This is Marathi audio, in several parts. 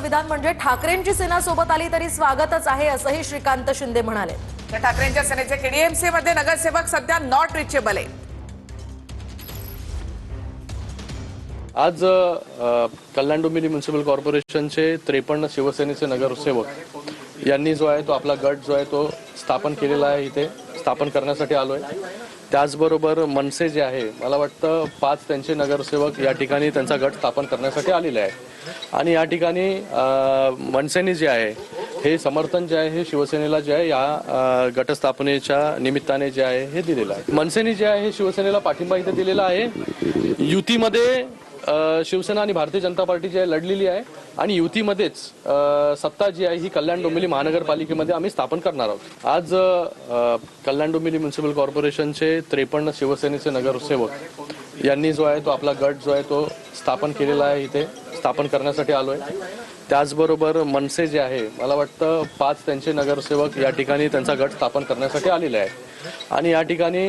विधान म्हणजे ठाकरेंची सेना सोबत आली तरी स्वागतच आहे असंही श्रीकांत शिंदे म्हणाले। ठाकरेंच्या सेनेचे केडीएमसी मध्ये नगरसेवक सध्या नॉट रिचेबल आहे। आज कल्याण डोंबिवली म्युनिसिपल कॉर्पोरेशनचे 53 शिवसेनेचे नगरसेवक यांनी जो आहे तो आपला गट जो आहे तो स्थापन केलेला आहे, इथे स्थापन करण्यासाठी आलोय। त्याचबरोबर मनसे जे आहे, मला वाटतं 5 त्यांचे नगरसेवक या ठिकाणी त्यांचा गट स्थापन करण्यासाठी आलेले आहे आणि या ठिकाणी मनसेने जे आहे हे समर्थन जे आहे हे शिवसेनेला जे आहे या गटस्थापनेच्या निमित्ताने जे आहे हे दिलेलं आहे। मनसेने जे आहे हे शिवसेनेला पाठिंबा इथे दिलेला आहे। युतीमध्ये शिवसेना आणि भारतीय जनता पार्टी जी आहे लढलेली आहे आणि युतीमध्येच सत्ता जी आहे ही कल्याण डोंबिवली महानगरपालिकेमध्ये आम्ही स्थापन करणार आहोत। आज कल्याण डोंबिवली म्युनिसिपल कॉर्पोरेशनचे 53 शिवसेनेचे नगरसेवक यांनी जो आहे तो आपला गट जो आहे तो स्थापन केलेला आहे, इथे स्थापन करण्यासाठी आलोय। त्याचबरोबर मनसे जे आहे, मला वाटतं 5 त्यांचे नगरसेवक या ठिकाणी त्यांचा गट स्थापन करण्यासाठी आलेले आहे आणि या ठिकाणी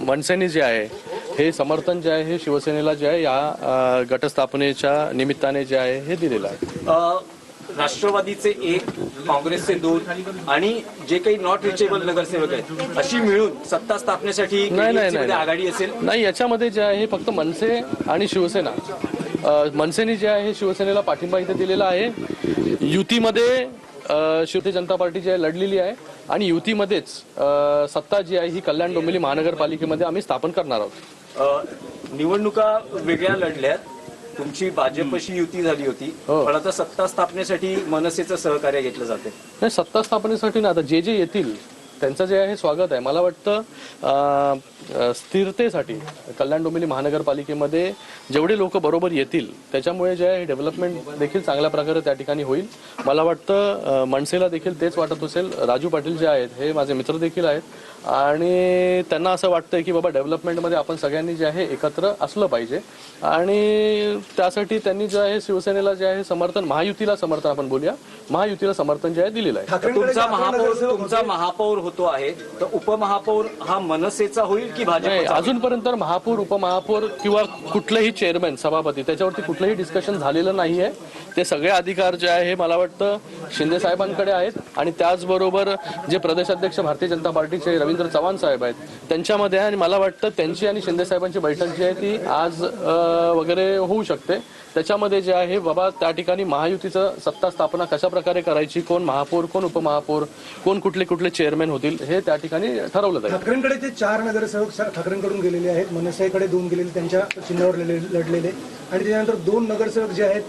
मनसेने जे आहे हे समर्थन जे आहे हे शिवसेनेला जे आहे या गटस्थापनेच्या निमित्ताने जे आहे हे दिलेलं आहे। राष्ट्रवादीचे 1, काँग्रेसचे 2 आणि जे काही नॉट रिचेबल नगरसेवक आहेत अशी मिळून सत्ता स्थापनेसाठी आघाडी असेल? नाही, याच्यामध्ये जे आहे फक्त मनसे आणि शिवसेना, मनसेने जे आहे हे शिवसेनेला पाठिंबा इथे दिलेला आहे। युतीमध्ये शिवसेना जनता पार्टी जी आहे लढलेली आहे आणि युतीमध्येच सत्ता जी आहे ही कल्याण डोंबिवली महानगरपालिकेमध्ये आम्ही स्थापन करणार आहोत। निवडणुका वेगळ्या लढल्यात, तुमची भाजपशी युती झाली होती, पण आता सत्ता स्थापनेसाठी मनसेचं सहकार्य घेतलं जाते। नाही, सत्ता स्थापनेसाठी ना आता जे जे येतील त्यांचं जे आहे स्वागत आहे। मला वाटतं स्थिरतेसाठी कल्याण डोंबिवली महानगरपालिकेमध्ये जेवढे लोक बरोबर येतील त्याच्यामुळे जे आहे डेव्हलपमेंट देखील चांगल्या प्रकारे त्या ठिकाणी होईल। मला वाटतं मनसेला देखील तेच वाटत असेल। राजू पाटील जे आहेत हे माझे मित्र देखील आहेत आणि त्यांना असं वाटतंय की बाबा डेव्हलपमेंटमध्ये आपण सगळ्यांनी जे आहे एकत्र असलं पाहिजे आणि त्यासाठी त्यांनी जे आहे शिवसेनेला जे आहे समर्थन, महायुतीला समर्थन आपण बोलूया, महायुतीला समर्थन जे आहे दिलेलं आहे। तुमचा महापौर होतो आहे तर उपमहापौर हा मनसेचा होईल की भाजप? अजूनपर्यंत महापौर, उपमहापौर किंवा कुठलेही चेअरमॅन, सभापती त्याच्यावरती कुठलंही डिस्कशन झालेलं नाहीये। ते सगळे अधिकार जे आहे मला वाटतं शिंदे साहेबांकडे आहेत आणि त्याचबरोबर जे प्रदेशाध्यक्ष भारतीय जनता पार्टीचे रवींद्र चव्हाण साहेब आहेत त्यांच्यामध्ये आहे आणि मला वाटतं त्यांची आणि शिंदे साहेबांची बैठक जी आहे ती आज वगैरे होऊ शकते। त्याच्यामध्ये जे आहे बाबा त्या ठिकाणी महायुतीचं सत्ता स्थापना कशा प्रकारे करायची, कोण महापौर, कोण उपमहापौर, कोण कुठले कुठले चेअरमॅन होतील हे त्या ठिकाणी ठरवलं जाईल। ठाकरेंकडे ते 4 नगरसेवक ठाकरेंकडून गेलेले आहेत, मनसेकडे 2 गेलेले, त्यांच्या चिन्हावर लढलेले आणि त्यानंतर 2 नगरसेवक जे आहेत